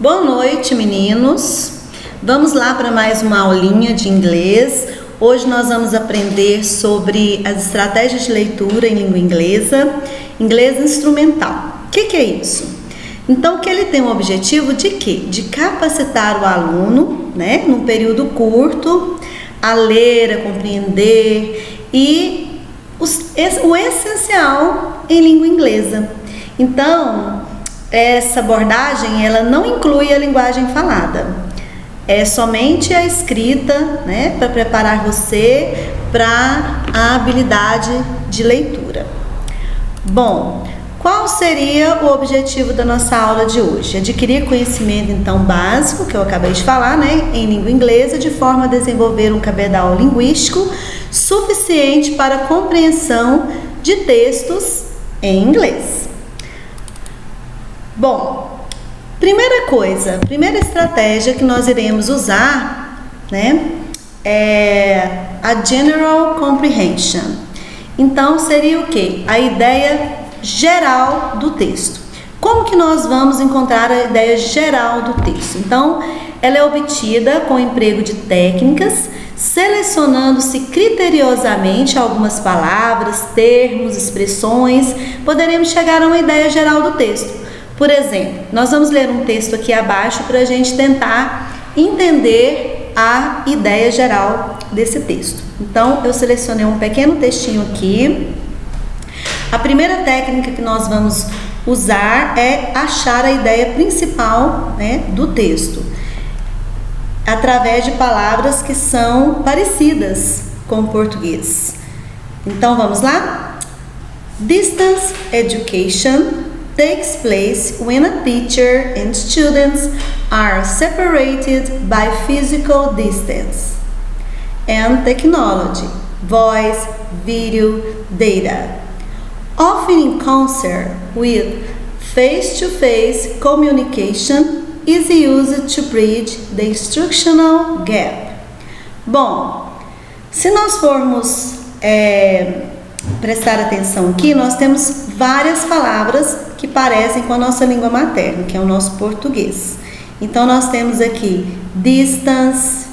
Boa noite, meninos. Vamos lá para mais uma aulinha de inglês. Hoje nós vamos aprender sobre as estratégias de leitura em língua inglesa, inglês instrumental. O que é isso? Então, que ele tem o objetivo de quê? De capacitar o aluno, num período curto, a ler, a compreender e o essencial em língua inglesa. Então, essa abordagem, ela não inclui a linguagem falada. É somente a escrita, para preparar você para a habilidade de leitura. Bom, qual seria o objetivo da nossa aula de hoje? Adquirir conhecimento, então, básico, que eu acabei de falar, em língua inglesa, de forma a desenvolver um cabedal linguístico suficiente para a compreensão de textos em inglês. Bom, primeira estratégia que nós iremos usar, é a General Comprehension. Então, seria o quê? A ideia geral do texto. Como que nós vamos encontrar a ideia geral do texto? Então, ela é obtida com o emprego de técnicas, selecionando-se criteriosamente algumas palavras, termos, expressões, poderemos chegar a uma ideia geral do texto. Por exemplo, nós vamos ler um texto aqui abaixo para a gente tentar entender a ideia geral desse texto. Então, eu selecionei um pequeno textinho aqui. A primeira técnica que nós vamos usar é achar a ideia principal, do texto, através de palavras que são parecidas com o português. Então, vamos lá? Distance education takes place when a teacher and students are separated by physical distance. And technology, voice, video, data. Often in concert with face-to-face communication is used to bridge the instructional gap. Bom, se nós formos prestar atenção aqui, nós temos várias palavras que parecem com a nossa língua materna, que é o nosso português. Então, nós temos aqui distance,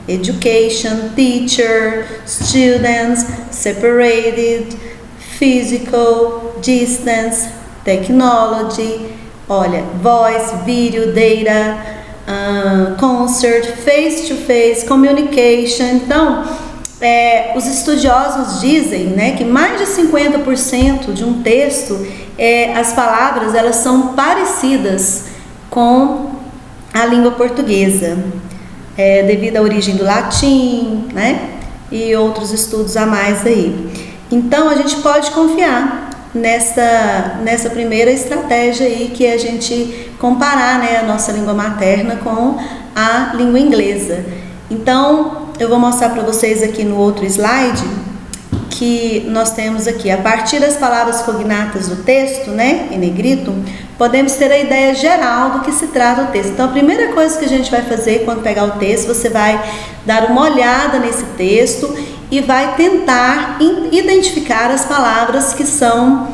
education, teacher, students, separated, physical, distance, technology, voice, video, data, concert, face-to-face, communication. Então, os estudiosos dizem, que mais de 50% de um texto, as palavras, elas são parecidas com a língua portuguesa, devido à origem do latim, e outros estudos a mais aí. Então, a gente pode confiar nessa primeira estratégia aí, que é a gente comparar, a nossa língua materna com a língua inglesa. Então, eu vou mostrar para vocês aqui no outro slide que nós temos aqui, a partir das palavras cognatas do texto, em negrito, podemos ter a ideia geral do que se trata o texto. Então, a primeira coisa que a gente vai fazer quando pegar o texto, você vai dar uma olhada nesse texto e vai tentar identificar as palavras que são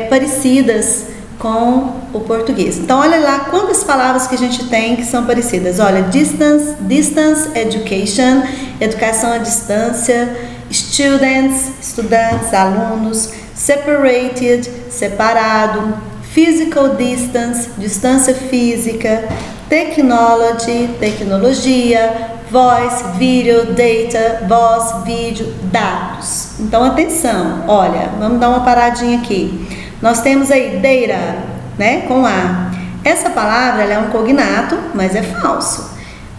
parecidas com o português. Então, olha lá quantas palavras que a gente tem que são parecidas. Olha, distance education, educação à distância, students, estudantes, alunos, separated, separado, physical distance, distância física, technology, tecnologia, voice, video, data, voz, vídeo, dados. Então, atenção, olha, vamos dar uma paradinha aqui. Nós temos aí data, com A. Essa palavra, ela é um cognato, mas é falso.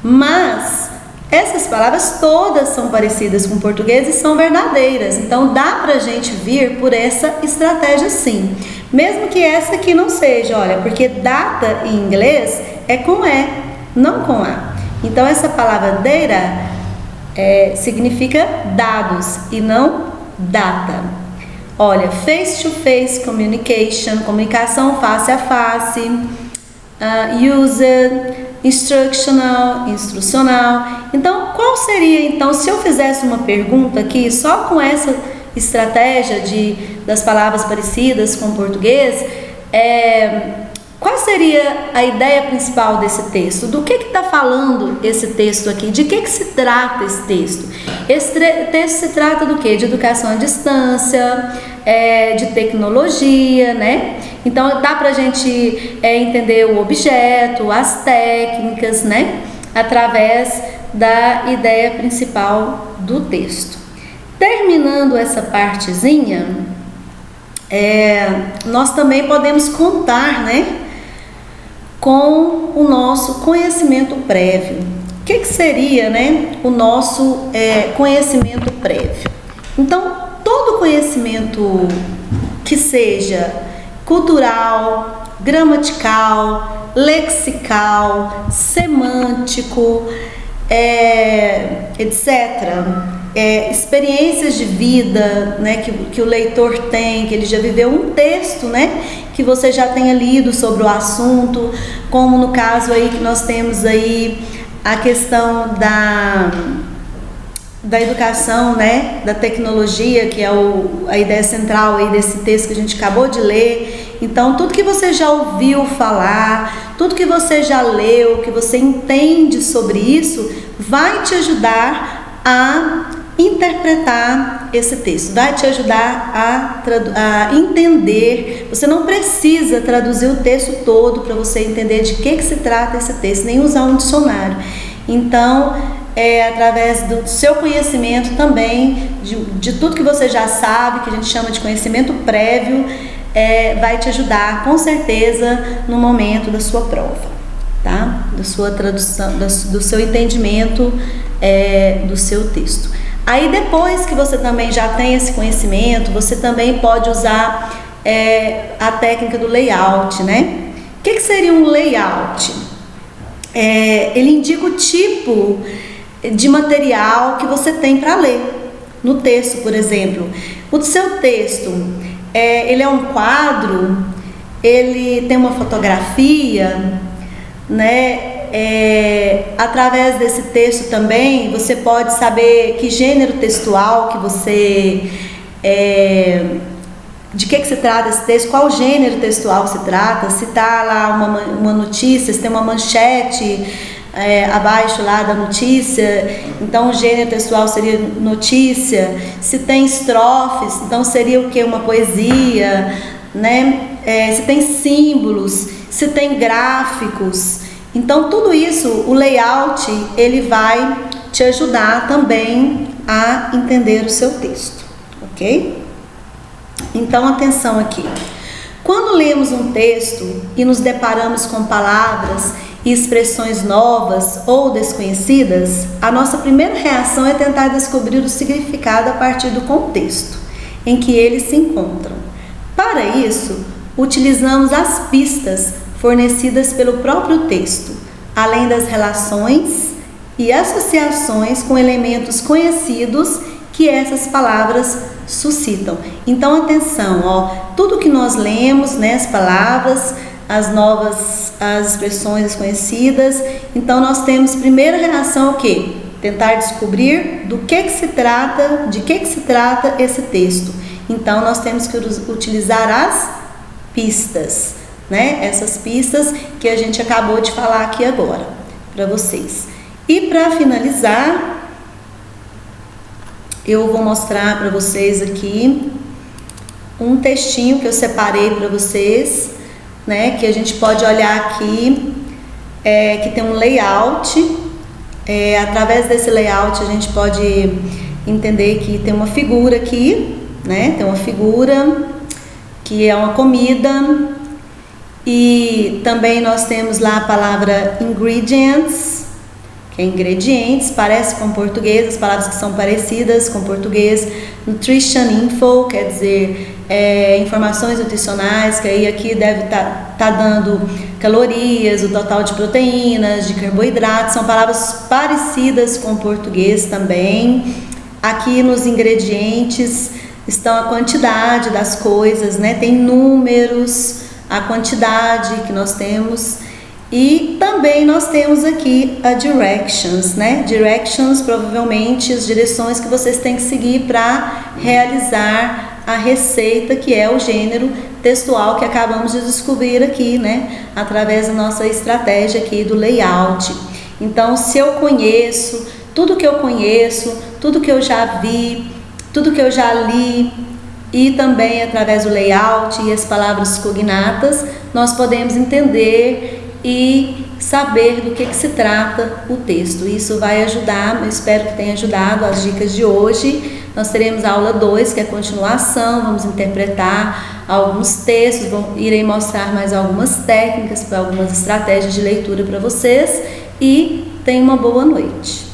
Mas essas palavras todas são parecidas com o português e são verdadeiras. Então, dá pra gente vir por essa estratégia sim. Mesmo que essa aqui não seja, olha, porque data em inglês é com E, não com A. Então, essa palavra data significa dados e não data. Olha, face-to-face communication, comunicação face a face, user, instrucional. Então, qual seria, então, se eu fizesse uma pergunta aqui, só com essa estratégia das palavras parecidas com o português, qual qual seria a ideia principal desse texto? Do que está falando esse texto aqui? De que se trata esse texto? Esse texto se trata do quê? De educação à distância, de tecnologia, né? Então dá para a gente entender o objeto, as técnicas, né? Através da ideia principal do texto. Terminando essa partezinha, nós também podemos contar, né, com o nosso conhecimento prévio. O que seria, né, o nosso conhecimento prévio? Então, todo conhecimento que seja cultural, gramatical, lexical, semântico, etc., experiências de vida, né, que o leitor tem, que ele já viveu um texto, né, que você já tenha lido sobre o assunto, como no caso aí que nós temos aí a questão da educação, né, da tecnologia, que é a ideia central aí desse texto que a gente acabou de ler. Então, tudo que você já ouviu falar, tudo que você já leu, que você entende sobre isso, vai te ajudar a interpretar esse texto, vai te ajudar a entender. Você não precisa traduzir o texto todo para você entender de que se trata esse texto, nem usar um dicionário. Então, através do seu conhecimento também, de tudo que você já sabe, que a gente chama de conhecimento prévio, vai te ajudar com certeza no momento da sua prova, tá? Da sua tradução, do seu entendimento do seu texto. Aí depois que você também já tem esse conhecimento, você também pode usar a técnica do layout, né? O que seria um layout? Ele indica o tipo de material que você tem para ler. No texto, por exemplo, o seu texto, ele é um quadro, ele tem uma fotografia, né? Através desse texto também você pode saber que gênero textual que você de que se trata esse texto, qual gênero textual se trata, se está lá uma notícia, se tem uma manchete abaixo lá da notícia, então o gênero textual seria notícia. Se tem estrofes, então seria o que? Uma poesia, né? Se tem símbolos, se tem gráficos. Então tudo isso, o layout, ele vai te ajudar também a entender o seu texto, ok? Então atenção aqui. Quando lemos um texto e nos deparamos com palavras e expressões novas ou desconhecidas, a nossa primeira reação é tentar descobrir o significado a partir do contexto em que eles se encontram. Para isso, utilizamos as pistas fornecidas pelo próprio texto, além das relações e associações com elementos conhecidos que essas palavras suscitam. Então atenção, tudo que nós lemos, né, as palavras, as expressões desconhecidas, então nós temos primeira reação o quê? Tentar descobrir do que se trata, de que se trata esse texto. Então nós temos que utilizar as pistas, né? Essas pistas que a gente acabou de falar aqui agora para vocês. E para finalizar, eu vou mostrar para vocês aqui um textinho que eu separei para vocês, né? Que a gente pode olhar aqui, que tem um layout. Através desse layout a gente pode entender que tem uma figura aqui, né? Tem uma figura que é uma comida. E também nós temos lá a palavra ingredients, que é ingredientes, parece com português, as palavras que são parecidas com português. Nutrition info, quer dizer, informações nutricionais, que aí aqui deve estar dando calorias, o total de proteínas, de carboidratos, são palavras parecidas com português também. Aqui nos ingredientes estão a quantidade das coisas, né? Tem números, a quantidade que nós temos, e também nós temos aqui a directions, né? Directions, provavelmente as direções que vocês têm que seguir para realizar a receita, que é o gênero textual que acabamos de descobrir aqui, né, através da nossa estratégia aqui do layout. Então, se eu conheço, tudo que eu conheço, tudo que eu já vi, tudo que eu já li, e também através do layout e as palavras cognatas, nós podemos entender e saber do que se trata o texto. Isso vai ajudar, eu espero que tenha ajudado as dicas de hoje. Nós teremos a aula 2, que é a continuação, vamos interpretar alguns textos, irei mostrar mais algumas técnicas, algumas estratégias de leitura para vocês, e tenham uma boa noite.